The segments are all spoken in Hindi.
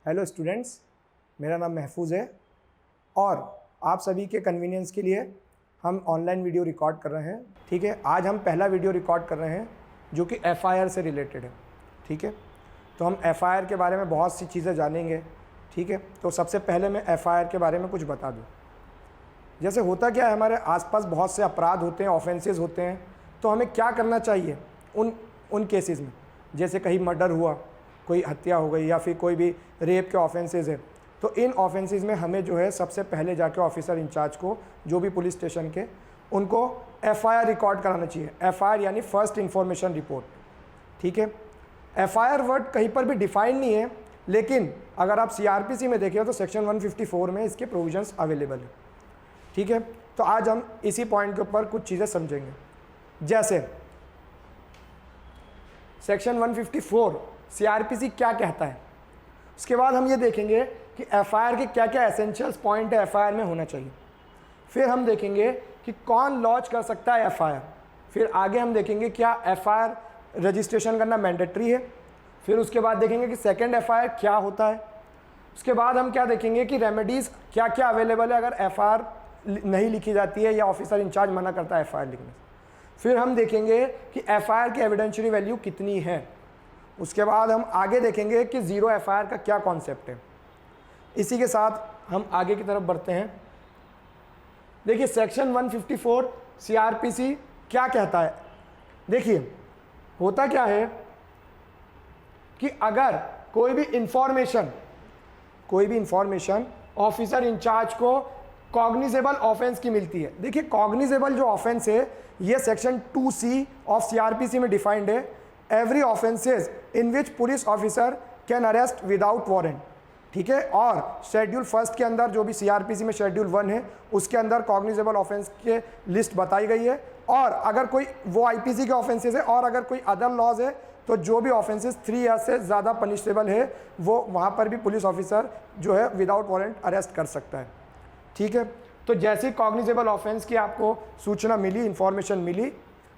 हेलो स्टूडेंट्स, मेरा नाम महफूज है और आप सभी के कन्वीनियंस के लिए हम ऑनलाइन वीडियो रिकॉर्ड कर रहे हैं। ठीक है, आज हम पहला वीडियो रिकॉर्ड कर रहे हैं जो कि एफआईआर से रिलेटेड है। ठीक है, तो हम एफआईआर के बारे में बहुत सी चीज़ें जानेंगे। ठीक है, तो सबसे पहले मैं एफआईआर के बारे में कुछ बता दूँ। जैसे होता क्या है, हमारे आसपास बहुत से अपराध होते हैं, ऑफेंसेस होते हैं, तो हमें क्या करना चाहिए उन केसेस में। जैसे कहीं मर्डर हुआ, कोई हत्या हो गई या फिर कोई भी रेप के ऑफेंसेस है, तो इन ऑफेंसेस में हमें जो है सबसे पहले जाके ऑफिसर इंचार्ज को, जो भी पुलिस स्टेशन के, उनको एफआईआर रिकॉर्ड कराना चाहिए। एफआईआर यानी फर्स्ट इंफॉर्मेशन रिपोर्ट। ठीक है, एफआईआर वर्ड कहीं पर भी डिफाइन नहीं है, लेकिन अगर आप सीआरपीसी में देखें तो सेक्शन 154 में इसके प्रोविजंस अवेलेबल है। ठीक है, तो आज हम इसी पॉइंट के ऊपर कुछ चीज़ें समझेंगे। जैसे सेक्शन 154 सीआरपीसी क्या कहता है, उसके बाद हम ये देखेंगे कि एफआईआर के क्या क्या एसेंशियल्स पॉइंट है एफआईआर में होना चाहिए। फिर हम देखेंगे कि कौन लॉन्च कर सकता है एफआईआर। फिर आगे हम देखेंगे क्या एफआईआर रजिस्ट्रेशन करना मैंडेटरी है। फिर उसके बाद देखेंगे कि सेकंड एफआईआर क्या होता है। उसके बाद हम क्या देखेंगे कि रेमेडीज़ क्या क्या अवेलेबल है अगर एफआईआर नहीं लिखी जाती है या ऑफिसर इंचार्ज मना करता है एफआईआर लिखने से। फिर हम देखेंगे कि एफआईआर की एविडेंशियरी वैल्यू कितनी है। उसके बाद हम आगे देखेंगे कि ज़ीरो एफआईआर का क्या कॉन्सेप्ट है। इसी के साथ हम आगे की तरफ बढ़ते हैं। देखिए, सेक्शन 154 सीआरपीसी क्या कहता है। देखिए, होता क्या है कि अगर कोई भी इंफॉर्मेशन ऑफिसर इंचार्ज को कॉग्निजेबल ऑफेंस की मिलती है। देखिए, कॉग्निजेबल जो ऑफेंस है ये सेक्शन 2C ऑफ सीआरपीसी में डिफाइंड है। Every offences in which police officer can arrest without warrant. ठीक है, और शेड्यूल फर्स्ट के अंदर जो भी सीआरपीसी में शेड्यूल 1 है उसके अंदर कॉग्निजेबल ऑफेंस के लिस्ट बताई गई है। और अगर कोई वो आईपीसी के ऑफेंसेज है और अगर कोई अदर लॉज है तो जो भी ऑफेंसेस 3 ईयर से ज़्यादा पनिशेबल है वो वहाँ पर भी पुलिस ऑफिसर जो है विदाउट वारंट अरेस्ट कर सकता है। ठीक है, तो जैसे कॉग्निजेबल ऑफेंस की आपको सूचना मिली, इंफॉर्मेशन मिली,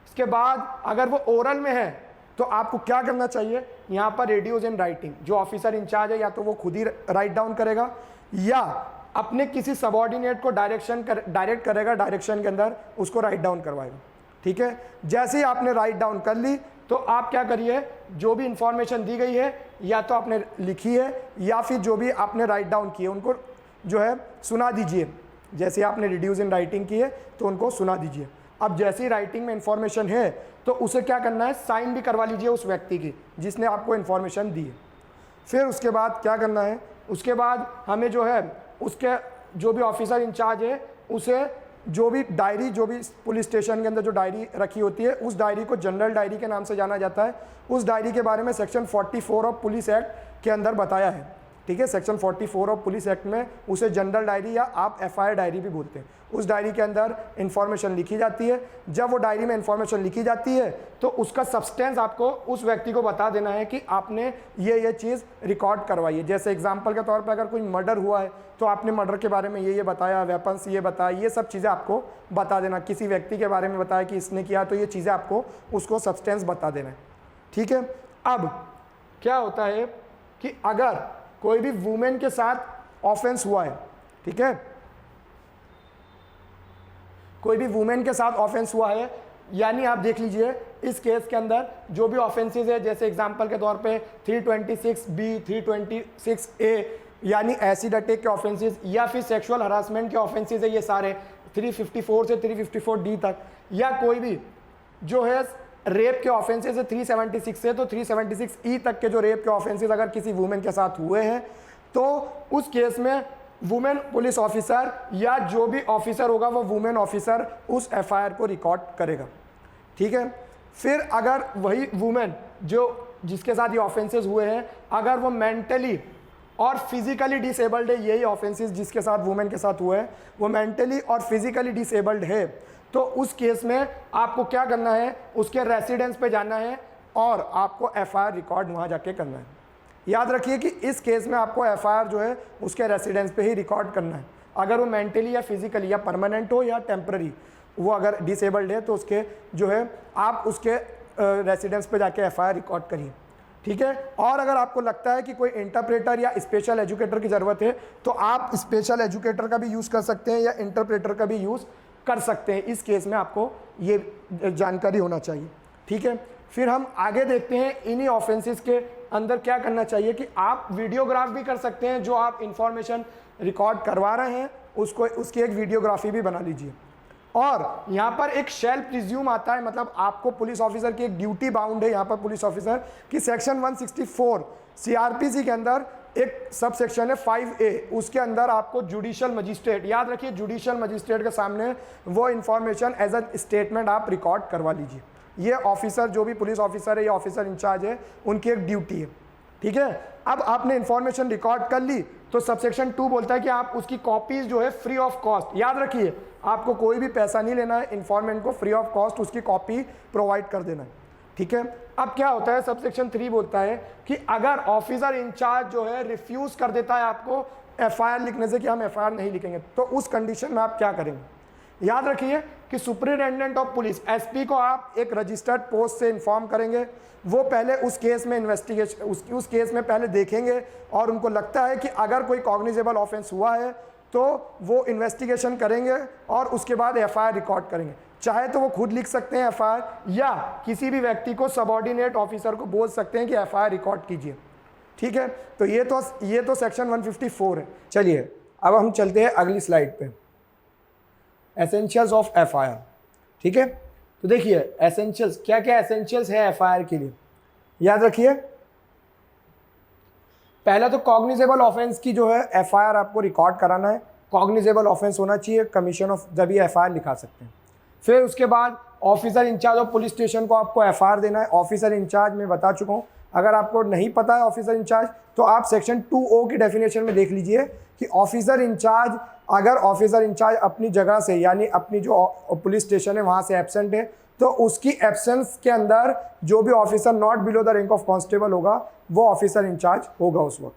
उसके बाद अगर वो ओरल में है तो आपको क्या करना चाहिए, यहाँ पर रेडियोज इन राइटिंग, जो ऑफिसर इंचार्ज है या तो वो खुद ही राइट डाउन करेगा या अपने किसी सबऑर्डिनेट को डायरेक्ट करेगा, डायरेक्शन के अंदर उसको राइट डाउन करवाएगा। ठीक है, जैसे ही आपने राइट डाउन कर ली तो आप क्या करिए, जो भी इंफॉर्मेशन दी गई है या तो आपने लिखी है या फिर जो भी आपने राइट डाउन किए उनको जो है सुना दीजिए। जैसे आपने रिड्यूस इन राइटिंग की है तो उनको सुना दीजिए। अब जैसी राइटिंग में इंफॉर्मेशन है तो उसे क्या करना है, साइन भी करवा लीजिए उस व्यक्ति की जिसने आपको इंफॉर्मेशन दी है। फिर उसके बाद क्या करना है, उसके बाद हमें जो है उसके जो भी ऑफिसर इंचार्ज है उसे जो भी डायरी, जो भी पुलिस स्टेशन के अंदर जो डायरी रखी होती है उस डायरी को जनरल डायरी के नाम से जाना जाता है। उस डायरी के बारे में सेक्शन 44 ऑफ पुलिस एक्ट के अंदर बताया है। ठीक है, सेक्शन 44 ऑफ पुलिस एक्ट में उसे जनरल डायरी या आप एफआईआर डायरी भी बोलते हैं। उस डायरी के अंदर इंफॉर्मेशन लिखी जाती है। जब वो डायरी में इंफॉर्मेशन लिखी जाती है तो उसका सब्सटेंस आपको उस व्यक्ति को बता देना है कि आपने ये चीज़ रिकॉर्ड करवाई है। जैसे एग्जाम्पल के तौर पर अगर कोई मर्डर हुआ है तो आपने मर्डर के बारे में ये बताया, वेपन्स ये बताया, ये सब चीज़ें आपको बता देना। किसी व्यक्ति के बारे में बताया कि इसने किया तो ये चीज़ें आपको उसको सब्सटेंस बता देना है। ठीक है, अब क्या होता है कि अगर कोई भी वुमेन के साथ ऑफेंस हुआ है, ठीक है, कोई भी वुमेन के साथ ऑफेंस हुआ है, यानी आप देख लीजिए इस केस के अंदर जो भी ऑफेंसेस है, जैसे एग्जांपल के तौर पे 326B, 326A यानी एसिड अटैक के ऑफेंसेस या फिर सेक्सुअल हरासमेंट के ऑफेंसेस है, ये सारे 354 से 354D तक, या कोई भी जो है रेप के ऑफेंसेस है 376 से तो 376E तक के जो रेप के ऑफेंसेस अगर किसी वुमेन के साथ हुए हैं तो उस केस में वुमेन पुलिस ऑफिसर या जो भी ऑफिसर होगा वो वुमेन ऑफिसर उस एफआईआर को रिकॉर्ड करेगा। ठीक है, फिर अगर वही वुमेन जिसके साथ ये ऑफेंसेस हुए हैं अगर वो मेंटली और फिजिकली डिसेबल्ड है, यही ऑफेंसेस जिसके साथ वुमेन के साथ हुए हैं वो मेंटली और फिजिकली डिसेबल्ड है, तो उस केस में आपको क्या करना है, उसके रेसिडेंस पे जाना है और आपको एफआईआर रिकॉर्ड वहाँ जाके करना है। याद रखिए कि इस केस में आपको एफआईआर जो है उसके रेसिडेंस पे ही रिकॉर्ड करना है। अगर वो मेंटली या फिजिकली या परमानेंट हो या टेम्पररी, वो अगर डिसेबल्ड है तो उसके जो है आप उसके रेसिडेंस पे जाके एफआईआर रिकॉर्ड करिए। ठीक है। और अगर आपको लगता है कि कोई इंटरप्रेटर या स्पेशल एजुकेटर की ज़रूरत है तो आप स्पेशल एजुकेटर का भी यूज़ कर सकते हैं या इंटरप्रेटर का भी यूज़ कर सकते हैं। इस केस में आपको ये जानकारी होना चाहिए, ठीक है। फिर हम आगे देखते हैं इन्हीं ऑफेंसेस के अंदर क्या करना चाहिए कि आप वीडियोग्राफ भी कर सकते हैं। जो आप इंफॉर्मेशन रिकॉर्ड करवा रहे हैं उसको उसकी एक वीडियोग्राफी भी बना लीजिए। और यहाँ पर एक शेल प्रिज्यूम आता है, मतलब आपको पुलिस ऑफिसर की एक ड्यूटी बाउंड है यहाँ पर पुलिस ऑफिसर कि सेक्शन 164 सीआरपीसी के अंदर एक सब सेक्शन है 5A, उसके अंदर आपको जुडिशियल मजिस्ट्रेट, याद रखिए जुडिशियल मजिस्ट्रेट के सामने वो इन्फॉर्मेशन एज अ स्टेटमेंट आप रिकॉर्ड करवा लीजिए। ये ऑफिसर जो भी पुलिस ऑफिसर है या ऑफिसर इंचार्ज है उनकी एक ड्यूटी है, ठीक है। अब आपने इन्फॉर्मेशन रिकॉर्ड कर ली तो सबसेक्शन 2 बोलता है कि आप उसकी कॉपीज जो है फ्री ऑफ कॉस्ट, याद रखिए आपको कोई भी पैसा नहीं लेना है, इन्फॉर्मेंट को फ्री ऑफ कॉस्ट उसकी कॉपी प्रोवाइड कर देना है, ठीक है। अब क्या होता है, सबसेक्शन 3 बोलता है कि अगर ऑफिसर इंचार्ज जो है रिफ्यूज कर देता है आपको एफआईआर लिखने से कि हम एफआईआर नहीं लिखेंगे, तो उस कंडीशन में आप क्या करेंगे। याद रखिए कि सुपरिटेंडेंट ऑफ पुलिस एसपी को आप एक रजिस्टर्ड पोस्ट से इन्फॉर्म करेंगे। वो पहले उस केस में इन्वेस्टिगेशन उस केस में पहले देखेंगे और उनको लगता है कि अगर कोई कॉग्निजेबल ऑफेंस हुआ है तो वो इन्वेस्टिगेशन करेंगे और उसके बाद एफआईआर रिकॉर्ड करेंगे। चाहे तो वो खुद लिख सकते हैं एफआईआर या किसी भी व्यक्ति को सबऑर्डिनेट ऑफिसर को बोल सकते हैं कि एफआईआर रिकॉर्ड कीजिए, ठीक है। तो ये तो सेक्शन 154 है। चलिए अब हम चलते हैं अगली स्लाइड पे, एसेंशियल्स ऑफ एफआईआर, ठीक है। तो देखिए एसेंशियल्स, क्या क्या एसेंशियल्स है एफआईआर के लिए, याद रखिए। पहला तो कॉग्निजेबल ऑफेंस की जो है एफआईआर आपको रिकॉर्ड कराना है, कॉग्निजेबल ऑफेंस होना चाहिए, कमीशन ऑफ जब ये एफआईआर लिखा सकते हैं। फिर उसके बाद officer incharge of police station को आपको एफआईआर देना है। ऑफिसर इंचार्ज मैं बता चुका हूँ, अगर आपको नहीं पता है ऑफिसर इंचार्ज तो आप सेक्शन 2O की डेफिनेशन में देख लीजिए कि ऑफिसर इंचार्ज, अगर ऑफिसर इंचार्ज अपनी जगह से यानी अपनी जो पुलिस स्टेशन है वहाँ से एब्सेंट है तो उसकी एब्सेंस के अंदर जो भी officer not below the rank of constable होगा वो ऑफिसर इंचार्ज होगा उस वक्त,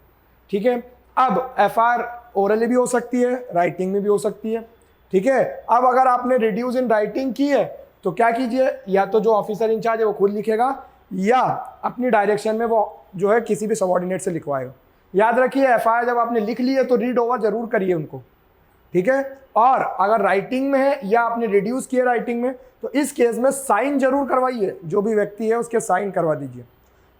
ठीक है। अब एफआईआर ओरली भी हो सकती है, राइटिंग में भी हो सकती है, ठीक है। अब अगर आपने रिड्यूस इन राइटिंग की है तो क्या कीजिए, या तो जो ऑफिसर इंचार्ज है वो खुद लिखेगा या अपनी डायरेक्शन में वो जो है किसी भी सबऑर्डिनेट से लिखवाएगा। याद रखिए एफआईआर जब आपने लिख ली है तो रीड ओवर जरूर करिए उनको, ठीक है। और अगर राइटिंग में है या आपने रिड्यूस किया राइटिंग में तो इस केस में साइन जरूर करवाइए, जो भी व्यक्ति है उसके साइन करवा दीजिए।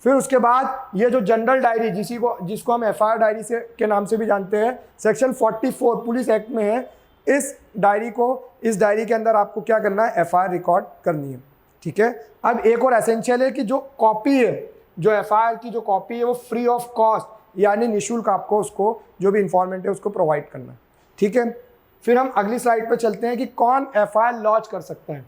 फिर उसके बाद ये जो जनरल डायरी जिसको हम एफआईआर डायरी से के नाम से भी जानते हैं, सेक्शन 44 पुलिस एक्ट में है, इस डायरी के अंदर आपको क्या करना है, एफआईआर रिकॉर्ड करनी है, ठीक है। अब एक और एसेंशियल है कि जो कॉपी है, जो एफआईआर की जो कॉपी है वो फ्री ऑफ कॉस्ट यानी निःशुल्क आपको उसको जो भी इंफॉर्मेंट है उसको प्रोवाइड करना है, ठीक है। फिर हम अगली स्लाइड पे चलते हैं कि कौन एफआईआर लॉन्च कर सकता है,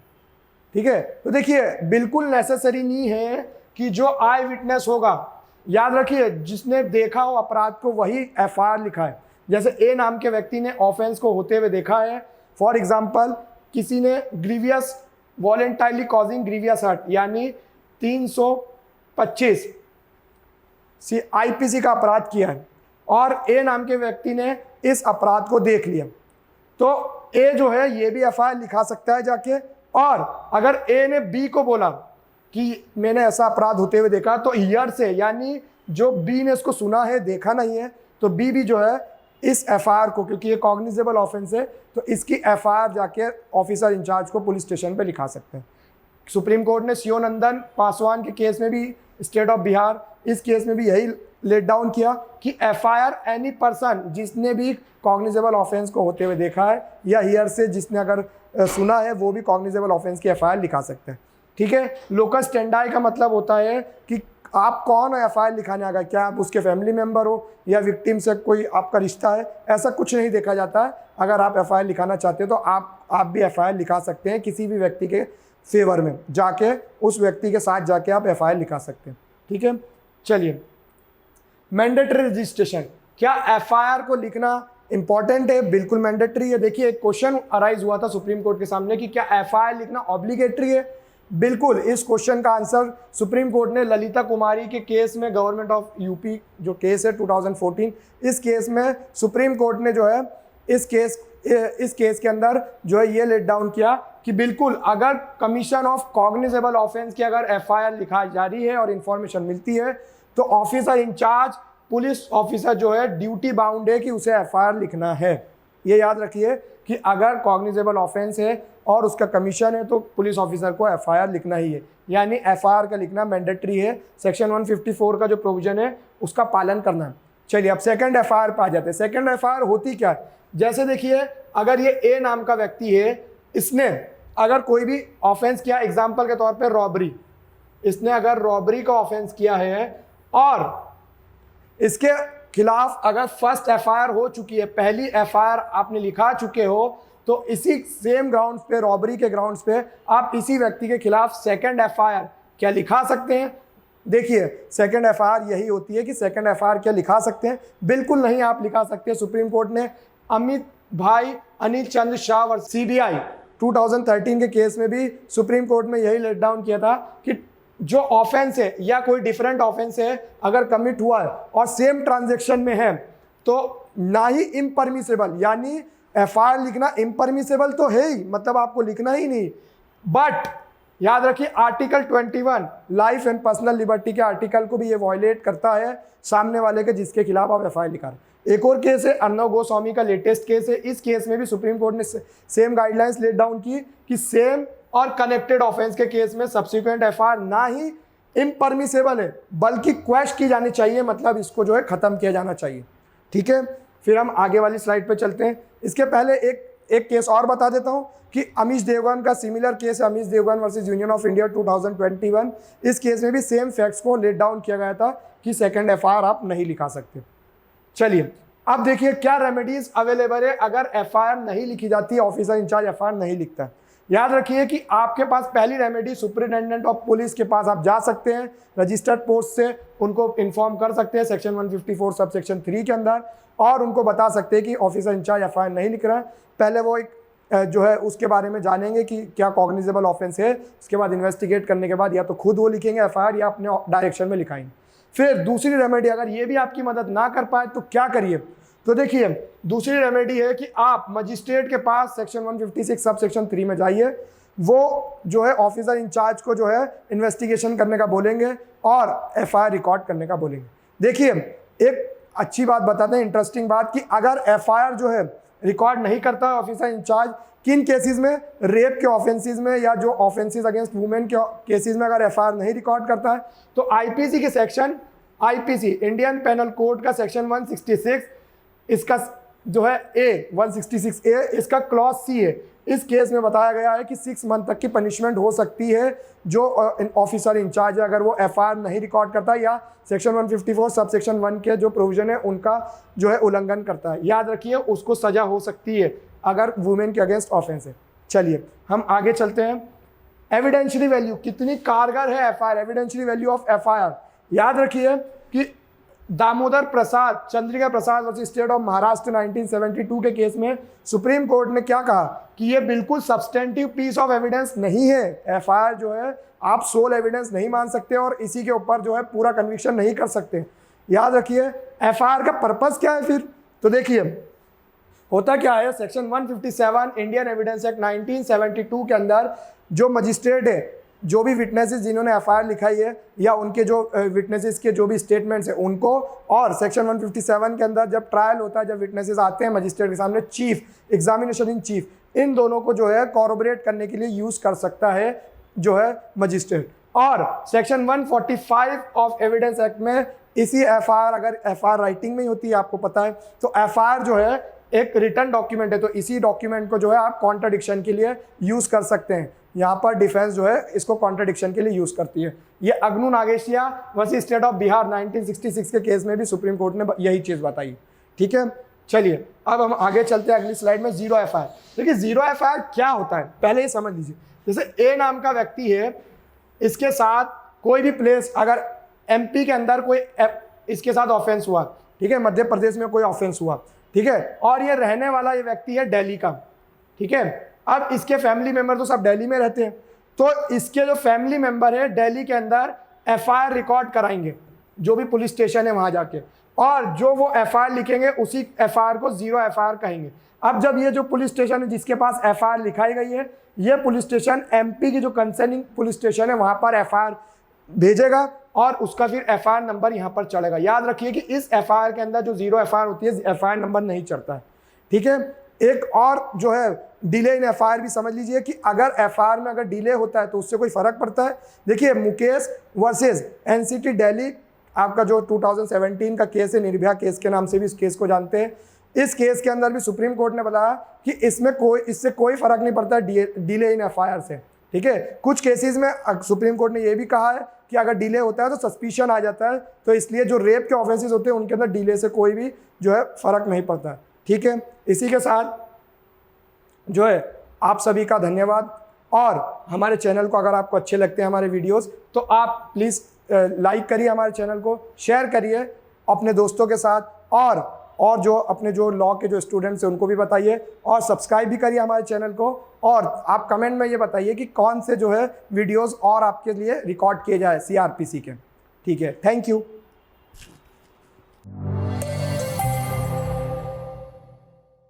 ठीक है। तो देखिए बिल्कुल नेसेसरी नहीं है कि जो आई विटनेस होगा, याद रखिए जिसने देखा हो अपराध को वही एफआईआर लिखा है। जैसे ए नाम के व्यक्ति ने ऑफेंस को होते हुए देखा है, फॉर एग्जांपल किसी ने ग्रीवियस वॉलेंटाइरली कॉजिंग ग्रीवियस हर्ट यानी 325 आईपीसी का अपराध किया है और ए नाम के व्यक्ति ने इस अपराध को देख लिया, तो ए जो है ये भी एफआईआर लिखा सकता है जाके। और अगर ए ने बी को बोला कि मैंने ऐसा अपराध होते हुए देखा, तो ईयर से यानी जो बी ने इसको सुना है देखा नहीं है तो बी भी जो है इस एफआईआर को, क्योंकि ये कॉग्निजेबल ऑफेंस है तो इसकी एफआईआर जाके ऑफिसर इंचार्ज को पुलिस स्टेशन पे लिखा सकते हैं। सुप्रीम कोर्ट ने सीओ नंदन पासवान के केस में भी, स्टेट ऑफ बिहार, इस केस में भी यही लेट डाउन किया कि एफआईआर एनी पर्सन जिसने भी कॉग्निजेबल ऑफेंस को होते हुए देखा है या हियर से जिसने अगर सुना है वो भी कॉग्निजेबल ऑफेंस की एफआईआर लिखा सकते हैं, ठीक है। लोकस स्टैंडाई का मतलब होता है कि आप कौन हो एफआईआर लिखाने आ गए, क्या आप उसके फैमिली मेंबर हो या विक्टिम से कोई आपका रिश्ता है, ऐसा कुछ नहीं देखा जाता है। अगर आप एफआईआर लिखाना चाहते हो तो आप भी एफआईआर लिखा सकते हैं किसी भी व्यक्ति के फेवर में, जाके उस व्यक्ति के साथ जाके आप एफआईआर लिखा सकते हैं, ठीक है। चलिए मैंडेटरी रजिस्ट्रेशन, क्या एफआईआर को लिखना इंपॉर्टेंट है? बिल्कुल मैंडेटरी है। देखिए एक क्वेश्चन अराइज हुआ था सुप्रीम कोर्ट के सामने कि क्या एफआईआर लिखना ऑब्लिगेटरी है। बिल्कुल, इस क्वेश्चन का आंसर सुप्रीम कोर्ट ने ललिता कुमारी के केस में, गवर्नमेंट ऑफ यूपी जो केस है 2014, इस केस में सुप्रीम कोर्ट ने जो है इस केस के अंदर जो है ये लेट डाउन किया कि बिल्कुल अगर कमीशन ऑफ कॉग्निजेबल ऑफेंस की अगर एफआईआर लिखा जा रही है और इंफॉर्मेशन मिलती है तो ऑफिसर इंचार्ज पुलिस ऑफिसर जो है ड्यूटी बाउंड है कि उसे एफआईआर लिखना है। ये याद रखिए कि अगर कॉग्निजेबल ऑफेंस है और उसका कमीशन है तो पुलिस ऑफिसर को एफआईआर लिखना ही है, यानी एफआईआर का लिखना मैंडेटरी है। सेक्शन 154 का जो प्रोविजन है उसका पालन करना है। चलिए अब सेकंड एफआईआर पे आ जाते हैं। सेकंड एफआईआर होती क्या है, जैसे देखिए अगर ये ए नाम का व्यक्ति है, इसने अगर कोई भी ऑफेंस किया, एग्जाम्पल के तौर पर रॉबरी, इसने अगर रॉबरी का ऑफेंस किया है और इसके खिलाफ अगर फर्स्ट एफआईआर हो चुकी है, पहली एफआईआर आपने लिखा चुके हो, तो इसी सेम ग्राउंड्स पे, रॉबरी के ग्राउंड्स पे आप इसी व्यक्ति के खिलाफ सेकंड एफआईआर क्या लिखा सकते हैं। देखिए सेकंड एफआईआर यही होती है कि सेकंड एफआईआर क्या लिखा सकते हैं, बिल्कुल नहीं आप लिखा सकते। सुप्रीम कोर्ट ने अमित भाई अनिल चंद्र शाह और सीबीआई 2013 के केस में भी सुप्रीम कोर्ट में यही लेट डाउन किया था कि जो ऑफेंस है या कोई डिफरेंट ऑफेंस है अगर कमिट हुआ है और सेम ट्रांजैक्शन में है तो ना ही इम्परमिसेबल, यानी एफआईआर लिखना इम्परमिसेबल तो है ही, मतलब आपको लिखना ही नहीं। बट याद रखिए article 21 life and personal liberty के आर्टिकल को भी ये वायलेट करता है सामने वाले के जिसके खिलाफ आप एफआईआर लिखा रहे। एक और केस है अर्नव गोस्वामी का, लेटेस्ट केस है। इस केस में भी सुप्रीम कोर्ट ने सेम गाइडलाइंस लेट डाउन की कि सेम और कनेक्टेड ऑफेंस के केस में सब्सिक्वेंट एफआईआर ना ही इम्परमिसेबल है बल्कि क्वेश की जानी चाहिए, मतलब इसको जो है खत्म किया जाना चाहिए। ठीक है, फिर हम आगे वाली स्लाइड पे चलते हैं। इसके पहले एक केस और बता देता हूं कि अमीश देवगन का सिमिलर केस है, Amish Devgan versus Union of India 2021। इस केस में भी सेम फैक्ट्स को लेट डाउन किया गया था कि सेकंड एफआईआर आप नहीं लिखा सकते। चलिए अब देखिए क्या रेमेडीज अवेलेबल है अगर एफआईआर नहीं लिखी जाती, ऑफिसर इंचार्ज एफआईआर नहीं लिखता है। याद रखिए कि आपके पास पहली रेमेडी सुपरिटेंडेंट ऑफ पुलिस के पास आप जा सकते हैं, रजिस्टर्ड पोस्ट से उनको इन्फॉर्म कर सकते हैं सेक्शन 154 सब सेक्शन 3 के अंदर, और उनको बता सकते हैं कि ऑफिसर इंचार्ज एफआईआर नहीं लिख रहा है। पहले वो एक जो है उसके बारे में जानेंगे कि क्या कॉग्निजेबल ऑफेंस है, उसके बाद इन्वेस्टिगेट करने के बाद या तो खुद वो लिखेंगे एफआईआर या अपने डायरेक्शन में लिखाएंगे। फिर दूसरी रेमेडी, अगर ये भी आपकी मदद ना कर पाए तो क्या करिए, तो देखिए दूसरी रेमेडी है कि आप मजिस्ट्रेट के पास सेक्शन 156 सब सेक्शन 3 में जाइए, वो जो है ऑफिसर इंचार्ज को जो है इन्वेस्टिगेशन करने का बोलेंगे और एफआईआर रिकॉर्ड करने का बोलेंगे। देखिए एक अच्छी बात बताते हैं, इंटरेस्टिंग बात, कि अगर एफआईआर जो है रिकॉर्ड नहीं करता है ऑफिसर इंचार्ज, किन केसेस में, रेप के ऑफेंसेस में या जो ऑफेंसेस अगेंस्ट वुमेन के केसेस में अगर एफआईआर नहीं रिकॉर्ड करता है तो आईपीसी के section, IPC Indian penal code का सेक्शन 166, इसका जो है ए 166A, इसका क्लॉज सी है। इस केस में बताया गया है कि 6 मंथ तक की पनिशमेंट हो सकती है जो ऑफिसर इंचार्ज है अगर वो एफआईआर नहीं रिकॉर्ड करता या सेक्शन 154 सब सेक्शन 1 के जो प्रोविजन है उनका जो है उल्लंघन करता है। याद रखिए उसको सजा हो सकती है अगर वुमेन के अगेंस्ट ऑफेंस है। चलिए हम आगे चलते हैं। एविडेंशियरी वैल्यू, कितनी कारगर है FIR, evidentiary value of FIR. याद रखिए कि दामोदर प्रसाद, Chandrika Prasad versus state of Maharashtra 1972 के केस में सुप्रीम कोर्ट ने क्या कहा कि ये बिल्कुल सब्सटेंटिव पीस ऑफ एविडेंस नहीं है। एफआईआर जो है आप सोल एविडेंस नहीं मान सकते और इसी के ऊपर जो है पूरा कन्विक्शन नहीं कर सकते। याद रखिए एफआईआर का पर्पस क्या है फिर, तो देखिए होता क्या है, सेक्शन 157 इंडियन एविडेंस एक्ट 1972 के अंदर जो मजिस्ट्रेट है, जो भी विटनेसेस जिन्होंने एफआईआर लिखाई है या उनके जो विटनेसेस के जो भी स्टेटमेंट्स हैं उनको, और सेक्शन 157 के अंदर जब ट्रायल होता है, जब विटनेसेस आते हैं मजिस्ट्रेट के सामने, चीफ एग्जामिनेशन इन चीफ इन दोनों को जो है कॉरोबोरेट करने के लिए यूज कर सकता है जो है मजिस्ट्रेट। और सेक्शन 145 ऑफ एविडेंस एक्ट में इसी एफआईआर, अगर एफआईआर राइटिंग में ही होती है आपको पता है, तो एफआईआर जो है एक रिटन डॉक्यूमेंट है, तो इसी डॉक्यूमेंट को जो है आप कॉन्ट्राडिक्शन के लिए यूज कर सकते हैं। यहाँ पर डिफेंस जो है इसको कॉन्ट्राडिक्शन के लिए यूज करती है। ये Agnu Nagesia versus state of Bihar 1966 के केस में भी सुप्रीम कोर्ट ने यही चीज बताई। ठीक है, चलिए अब हम आगे चलते हैं अगली स्लाइड में। Zero FIR. देखिए जीरो एफआईआर क्या होता है पहले ये समझ लीजिए। जैसे ए नाम का व्यक्ति है, इसके साथ कोई भी प्लेस, अगर एमपी के अंदर कोई इसके साथ ऑफेंस हुआ, ठीक है, मध्य प्रदेश में कोई ऑफेंस हुआ, ठीक है, और ये रहने वाला ये व्यक्ति है दिल्ली का, ठीक है। अब इसके फैमिली मेंबर तो सब दिल्ली में रहते हैं, तो इसके जो फैमिली मेंबर है दिल्ली के अंदर एफआईआर रिकॉर्ड कराएंगे। जो भी पुलिस स्टेशन है वहाँ जाके, और जो वो FIR लिखेंगे उसी FIR को 0 FIR कहेंगे। अब जब ये जो पुलिस स्टेशन है जिसके पास FIR लिखाई गई है, ये पुलिस स्टेशन MP की जो कंसर्निंग पुलिस स्टेशन है वहाँ पर FIR भेजेगा और उसका फिर FIR नंबर यहाँ पर चढ़ेगा। याद रखिए कि इस FIR के अंदर जो 0 FIR होती है, FIR नंबर नहीं चढ़ता है, ठीक है। एक और जो है डिले इन FIR भी समझ लीजिए कि अगर FIR में अगर डिले होता है तो उससे कोई फर्क पड़ता है। देखिए मुकेश वर्सेस NCT दिल्ली, आपका जो 2017 का केस है, निर्भया केस के नाम से भी इस केस को जानते हैं। इस केस के अंदर भी सुप्रीम कोर्ट ने बताया कि इससे कोई फर्क नहीं पड़ता डिले इन FIR से, ठीक है। कुछ केसेस में सुप्रीम कोर्ट ने यह भी कहा है कि अगर डिले होता है तो सस्पिशन आ जाता है, तो इसलिए जो रेप के ऑफेंसेस होते हैं उनके अंदर डिले से कोई भी जो है फर्क नहीं पड़ता है, ठीक है। इसी के साथ जो है आप सभी का धन्यवाद, और हमारे चैनल को अगर आपको अच्छे लगते हैं हमारे वीडियोस तो आप प्लीज़ लाइक करिए, हमारे चैनल को शेयर करिए अपने दोस्तों के साथ, और जो अपने जो लॉ के जो स्टूडेंट्स हैं उनको भी बताइए, और सब्सक्राइब भी करिए हमारे चैनल को। और आप कमेंट में ये बताइए कि कौन से जो है वीडियोस और आपके लिए रिकॉर्ड किए जाए CRPC के, ठीक है। Thank you.